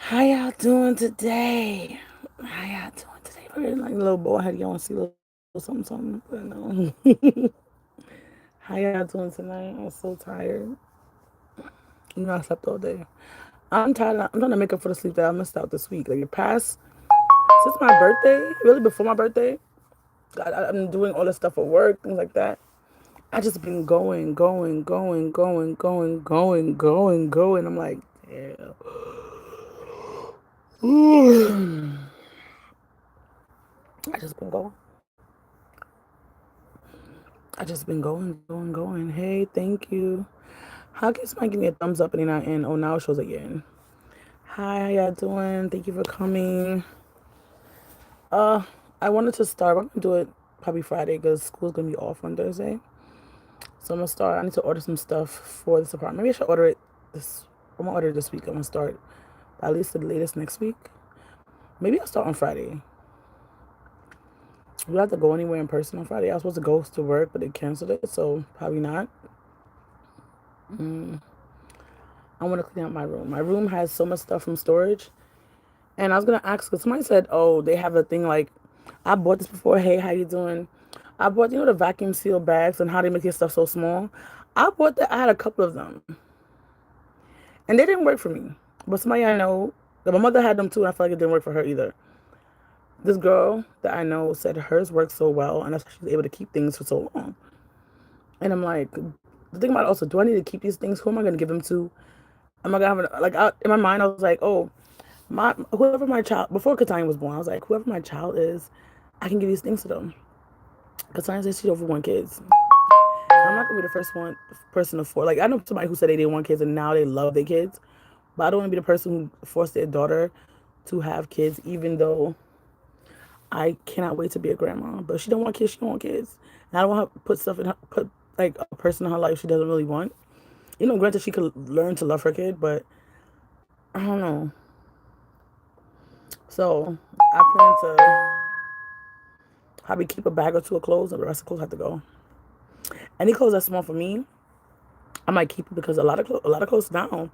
How y'all doing today? How y'all doing today? We're like a little boy head. Y'all want to see a little something, something. I know. How y'all doing tonight? I'm so tired. You know, I slept all day. I'm tired. I'm trying to make up for the sleep that I missed out this week. Like the past, since my birthday, really before my birthday, I'm doing all this stuff for work, things like that. I just been going. I'm like, damn. I just been going. I just been going. Hey, thank you. How can somebody give me a thumbs up and you're not in? Oh, now it shows again. Hi, how y'all doing? Thank you for coming. Uh, I wanted to start. I'm gonna do it probably Friday because school's gonna be off on Thursday. So I'm gonna start. I need to order some stuff for this apartment. Maybe I should order it this. I'm gonna order it this week. I'm gonna start by at least the latest next week. Maybe I'll start on Friday. We don't have to go anywhere in person on Friday. I was supposed to go to work, but they canceled it, so probably not. I want to clean out my room. My room has so much stuff from storage. And I was gonna ask because somebody said, "Oh, they have a thing like I bought this before. Hey, how you doing? I bought the vacuum seal bags and how they make your stuff so small. I bought that. I had a couple of them, and they didn't work for me. But somebody I know, that my mother had them too, and I feel like it didn't work for her either. This girl that I know said hers worked so well, and that's why she's able to keep things for so long. And I'm like, the thing about it also, do I need to keep these things? Who am I gonna give them to? Am I gonna have in my mind? I was like, oh, my whoever my child before Katanya was born, I was like, whoever my child is, I can give these things to them. Katanya says she don't want kids. I'm not gonna be the first person to force. Like I know somebody who said they didn't want kids and now they love their kids, but I don't want to be the person who forced their daughter to have kids, even though I cannot wait to be a grandma. But she don't want kids. She don't want kids, and I don't want to put stuff in her, put like a person in her life she doesn't really want. Granted she could learn to love her kid, but I don't know. So I plan to probably keep a bag or two of clothes, and the rest of the clothes have to go. Any clothes that's small for me, I might keep it because a lot of clothes now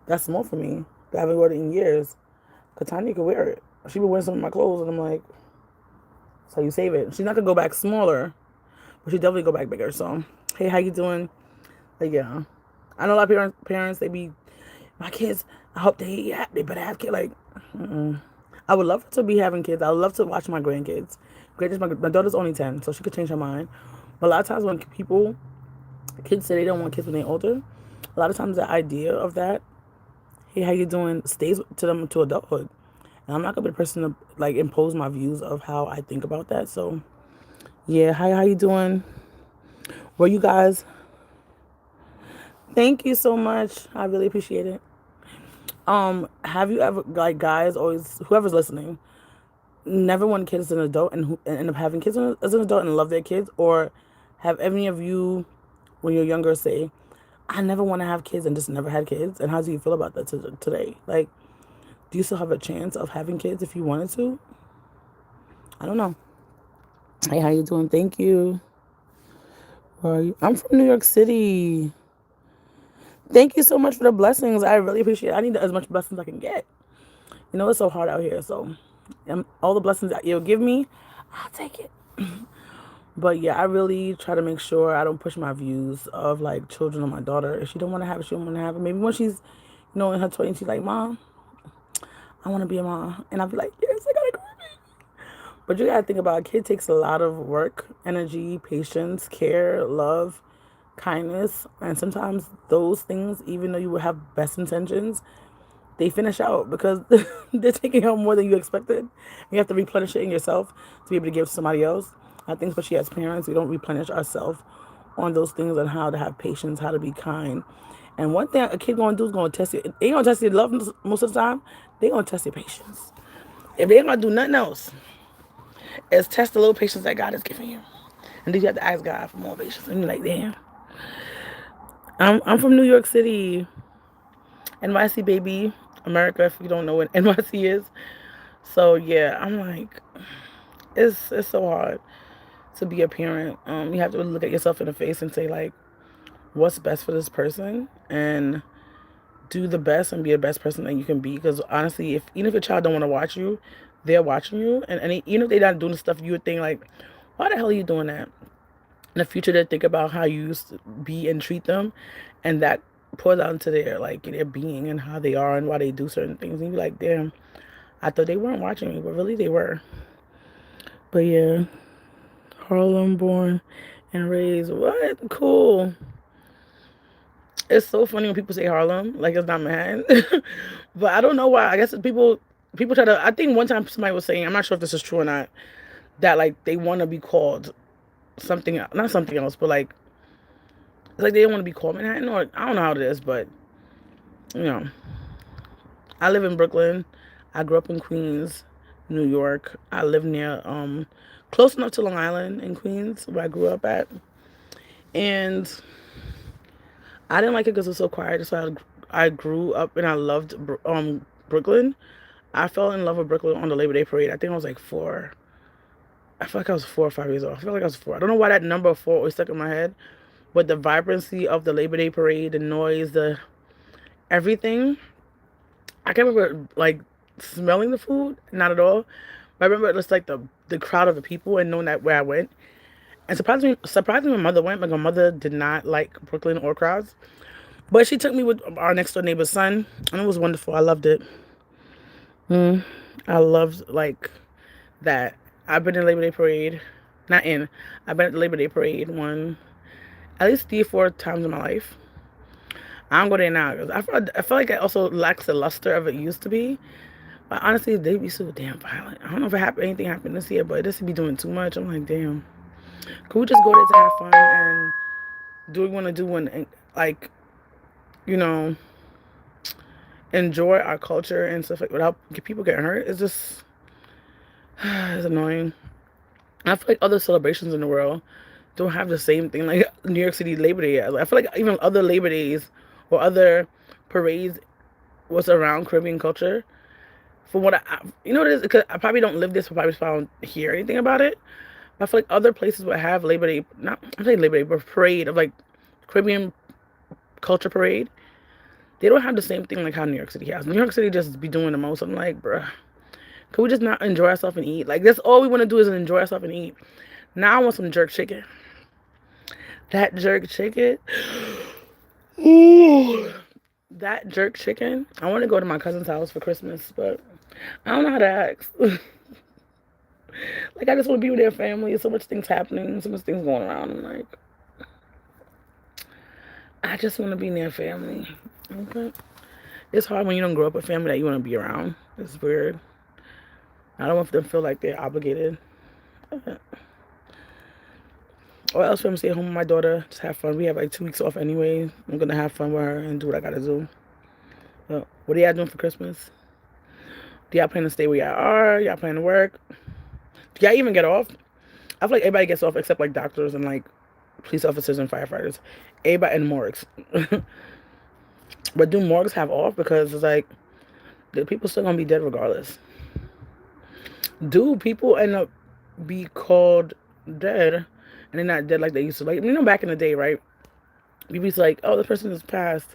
that's small for me. That I haven't worn it in years. Katanya could wear it. She been wearing some of my clothes, and I'm like, so you save it. She's not gonna go back smaller, but she definitely go back bigger. So, hey, how you doing? Like, yeah, I know a lot of parents they be my kids. I hope they better have kids. Like, I would love to be having kids. I would love to watch my grandkids. My daughter's only 10, so she could change her mind. But a lot of times when kids say they don't want kids when they're older, a lot of times the idea of that, hey, how you doing, stays to them to adulthood. And I'm not gonna be the person to like impose my views of how I think about that. So yeah, hi, how you doing? Were you guys? Thank you so much. I really appreciate it. Have you ever like guys always whoever's listening never want kids as an adult and who and end up having kids as an adult and love their kids, or have any of you when you're younger say, I never want to have kids and just never had kids? And how do you feel about that today? Like, do you still have a chance of having kids if you wanted to? I don't know. Hey, how you doing? Thank you. Where are you? I'm from New York City. Thank you so much for the blessings. I really appreciate it. I need as much blessings I can get. It's so hard out here. So, all the blessings that you'll give me, I'll take it. But yeah, I really try to make sure I don't push my views of like children on my daughter. If she don't want to have it, she don't want to have it. Maybe when she's, in her 20s, she's like, Mom, I want to be a mom. And I'll be like, yes, I gotta go. But you gotta think about it. A kid takes a lot of work, energy, patience, care, love, kindness. And sometimes those things, even though you would have best intentions, they finish out because they're taking out more than you expected. You have to replenish it in yourself to be able to give to somebody else. I think especially as parents, we don't replenish ourselves on those things and how to have patience, how to be kind. And one thing a kid gonna do is gonna test you. They ain't gonna test your love most of the time. They gonna test your patience. If they ain't gonna do nothing else, it's test the little patience that God is giving you. And then you have to ask God for more patience. And you're like, damn. I'm from New York City. NYC baby. America, if you don't know what NYC is. So yeah, I'm like, it's so hard to be a parent. You have to really look at yourself in the face and say like, what's best for this person, and do the best and be the best person that you can be. Because honestly, if even if your child don't want to watch you, they're watching you, and even if they're not doing the stuff you would think like, why the hell are you doing that? In the future, they think about how you used to be and treat them, and that pours out into their like their being and how they are and why they do certain things. And you be like, damn, I thought they weren't watching me, but really they were. But yeah, Harlem, born and raised. What? Cool. It's so funny when people say Harlem, like it's not Manhattan. But I don't know why. I guess people try to. I think one time somebody was saying, I'm not sure if this is true or not, that like they want to be called something, not something else, but like it's like they don't want to be called Manhattan, or I don't know how it is, but you know, I live in Brooklyn. I grew up in Queens, New York. I live near close enough to Long Island in Queens where I grew up at, and I didn't like it because it was so quiet. So I grew up and I loved Brooklyn. I fell in love with Brooklyn on the Labor Day parade. I think I was like 4. I feel like I was 4 or 5 years old. I feel like I was 4. I don't know why that number 4 always stuck in my head, but the vibrancy of the Labor Day parade, the noise, the everything. I can't remember like smelling the food, not at all. But I remember it was like the crowd of the people and knowing that where I went. And surprisingly, my mother went, but my mother did not like Brooklyn or crowds. But she took me with our next door neighbor's son, and it was wonderful. I loved it. I loved like that. I've been in Labor Day parade, not in. I've been at the Labor Day parade at least 3 or 4 times in my life. I don't go there now because I feel like it also lacks the luster of it used to be. But honestly, they be so damn violent. I don't know if anything happened this year, but this be doing too much. I'm like, damn. Could we just go there to have fun and do what we want to do and like, you know, enjoy our culture and stuff like without people getting hurt? It's just it's annoying. I feel like other celebrations in the world don't have the same thing like New York City Labor Day. I feel like even other Labor Days or other parades was around Caribbean culture. From what you know what it is, because I probably don't live this, so I probably don't hear anything about it. But I feel like other places would have Labor Day, not I'm saying Labor Day, but parade of like Caribbean culture parade. They don't have the same thing like how New York City has. New York City just be doing the most. I'm like, bruh, could we just not enjoy ourselves and eat? Like that's all we want to do is enjoy ourselves and eat. Now I want some jerk chicken. That jerk chicken. Ooh. That jerk chicken. I want to go to my cousin's house for Christmas, but I don't know how to ask. Like I just want to be with their family. So much things happening, so much things going around. I'm like, I just want to be near family. Okay. It's hard when you don't grow up with family that you want to be around. It's weird. I don't want them to feel like they're obligated. Or else for them to stay home with my daughter, just have fun. We have like 2 weeks off anyway. I'm gonna have fun with her and do what I gotta do. So, what are y'all doing for Christmas? Do y'all plan to stay where y'all are? Y'all plan to work? Do y'all even get off? I feel like everybody gets off except like doctors and like police officers and firefighters. Everybody and morgues. But do morgues have off? Because it's like the people still gonna be dead regardless. Do people end up be called dead and they're not dead like they used to? Like back in the day, right? People used to like, oh, this person is passed,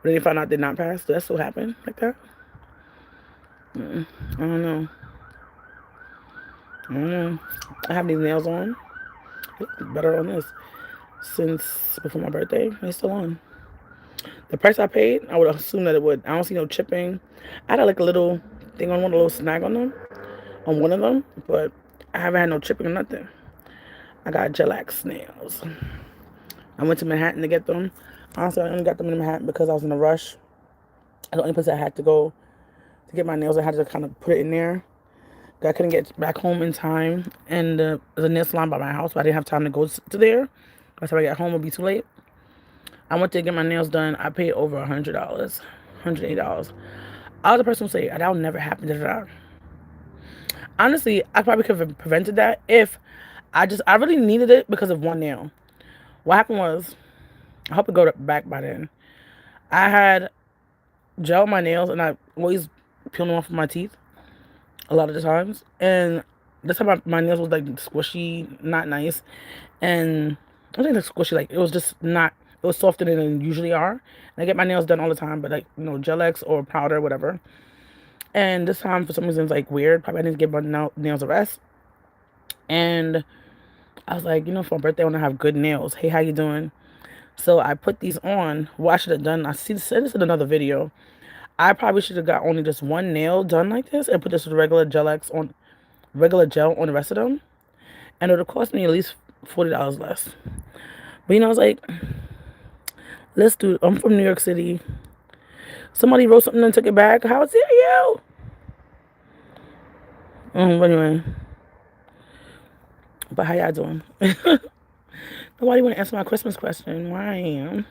but then they found out they're not passed. Does that still happen like that? I don't know. I have these nails on. Better on this since before my birthday. They're still on. The price I paid, I would assume that it would. I don't see no chipping. I had like a little thing on one, a little snag on them, on one of them, but I haven't had no chipping or nothing. I got Gelax nails. I went to Manhattan to get them. Honestly, I only got them in Manhattan because I was in a rush. The only place I had to go to get my nails, I had to kind of put it in there. I couldn't get back home in time, and there's a nail salon by my house, so I didn't have time to go to there. By the time I got home, it would be too late. I went to get my nails done. I paid over $100, $108. I was the person who say that'll never happen. Honestly, I probably could have prevented that if I really needed it because of one nail. What happened was, I hope it go back by then. I had gel on my nails, and I always peel them off of my teeth a lot of the times. And this time my nails was like squishy, not nice. And I think like squishy, like it was just not, it it was softer than they usually are. And I get my nails done all the time, but like, Gel X or powder, whatever. And this time, for some reason, it's like weird. Probably I didn't give my nails a rest. And I was like, for my birthday, I want to have good nails. Hey, how you doing? So I put these on. What I should have done, I see this in another video. I probably should have got only just one nail done like this and put this with regular gel on the rest of them. And it would have cost me at least $40 less. But I was like, let's do it. I'm from New York City. Somebody wrote something and took it back. How dare you? But anyway. But how y'all doing? Nobody want to answer my Christmas question. Where I am.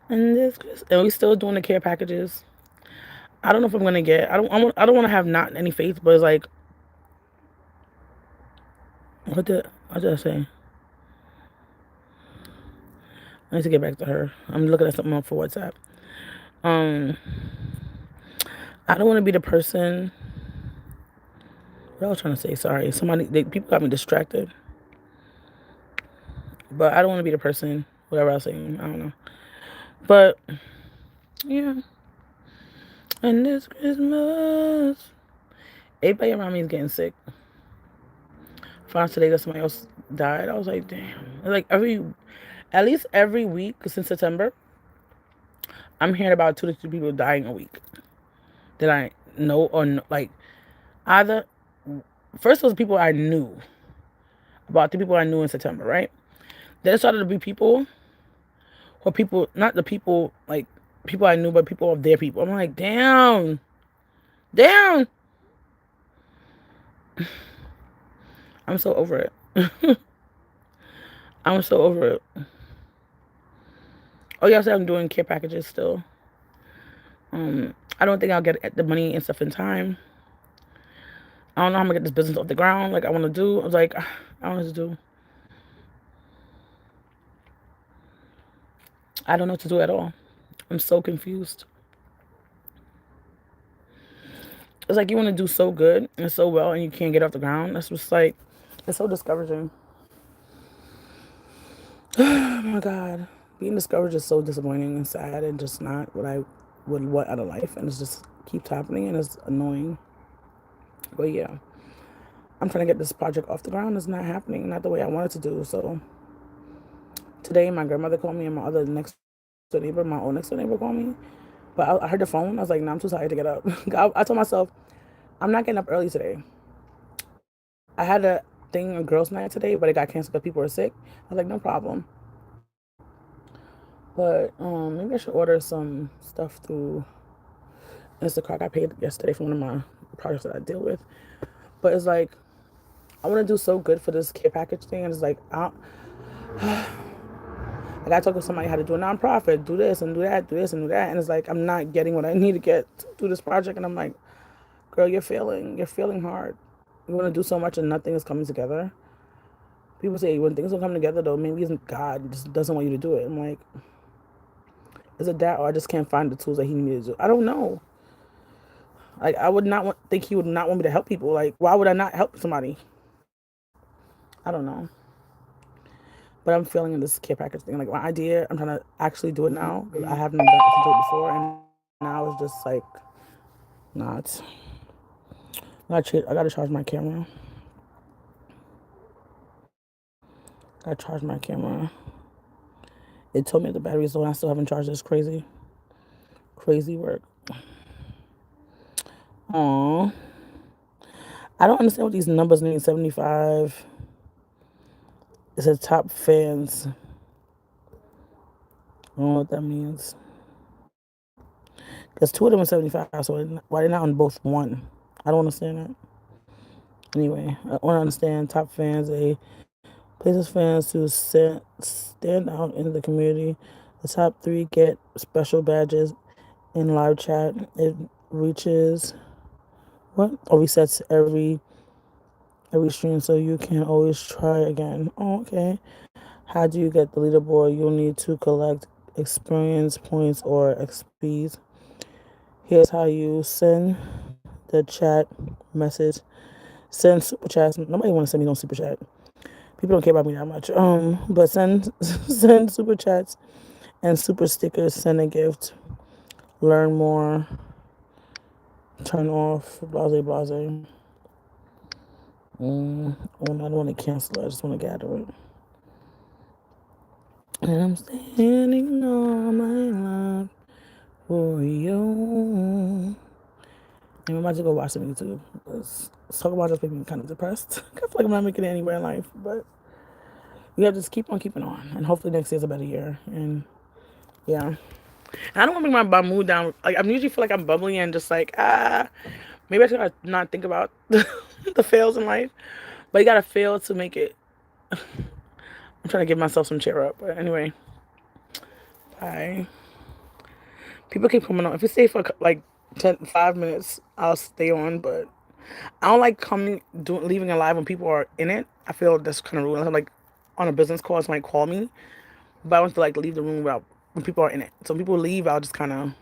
And we still doing the care packages. I don't know if I'm gonna get. I don't want to have not any faith, but it's like, what did I say? I need to get back to her. I'm looking at something up for WhatsApp. I don't want to be the person. What I was trying to say, sorry. People got me distracted. But I don't want to be the person. Whatever I was saying, I don't know. But yeah. And this Christmas, everybody around me is getting sick. Found today that somebody else died. I was like, damn. Like at least every week since September, I'm hearing about 2 to 3 people dying a week that I know or no, like either. First, it was people I knew. About 3 people I knew in September, right? Then it started to be people, or people, not the people, like people I knew, but people of their people. I'm like, damn. I'm so over it. I'm so over it. Oh, yeah, I'm doing care packages still. I don't think I'll get the money and stuff in time. I don't know how I'm gonna get this business off the ground like I want to do. I was like, I don't know what to do. I don't know what to do at all. I'm so confused. It's like you want to do so good and so well and you can't get off the ground. That's just like, it's so discouraging. Oh my God. Being discouraged is so disappointing and sad and just not what I would want out of life. And it just keeps happening and it's annoying. But yeah, I'm trying to get this project off the ground. It's not happening, not the way I wanted to do. So today, my grandmother called me and my other next door neighbor, my old next door neighbor called me. But I heard the phone. I was like, nah, I'm too tired to get up. I told myself, I'm not getting up early today. I had a girls' night today, but it got canceled because people were sick. I was like, no problem. But maybe I should order some stuff through Instacart. I paid yesterday for one of my products that I deal with. But it's like, I want to do so good for this care package thing. And it's like, I gotta talk to somebody how to do a nonprofit, do this and do that, do this and do that. And it's like, I'm not getting what I need to get to do this project. And I'm like, girl, you're failing. You're failing hard. You want to do so much and nothing is coming together. People say when things don't come together, though, maybe God just doesn't want you to do it. I'm like, is it that, or I just can't find the tools that he needed to do? I don't know. Like, I would not think he would not want me to help people. Like, why would I not help somebody? I don't know. But I'm feeling in this care package thing. Like, my idea, I'm trying to actually do it now. I haven't done it before, and now it's just like, not. I gotta charge my camera. It told me the battery's low and I still haven't charged this. Crazy work. Aww. I don't understand what these numbers mean. 75. It says top fans. I don't know what that means. Because 2 of them are 75, so why they're not on both one? I don't understand that. Anyway, I want to understand top fans. Places fans to stand out in the community. The top 3 get special badges in live chat. It reaches resets every stream, so you can always try again. Oh, okay. How do you get the leaderboard? You'll need to collect experience points or XPs. Here's how you send the chat message. Send super chats. Nobody want to send me no super chat. People don't care about me that much. But send send super chats and super stickers. Send a gift. Learn more. Turn off. Blase blase. Oh, I don't want to cancel it. I just want to gather it. And I'm standing on my love for you. And I'm about to go watch some YouTube. Because talk about just making me kind of depressed. I feel like I'm not making it anywhere in life. But we have to just keep on keeping on. And hopefully next year's a better year. And yeah. And I don't want to bring my mood down. Like, I'm usually feel like I'm bubbly and just like, maybe I should not think about the fails in life. But you gotta fail to make it. I'm trying to give myself some cheer up. But anyway, bye. People keep coming on. If you stay for like 5 minutes, I'll stay on. But I don't like leaving a live when people are in it. I feel that's kind of rude. I'm like on a business call, somebody call me, but I want to like leave the room when people are in it. So when people leave, I'll just kind of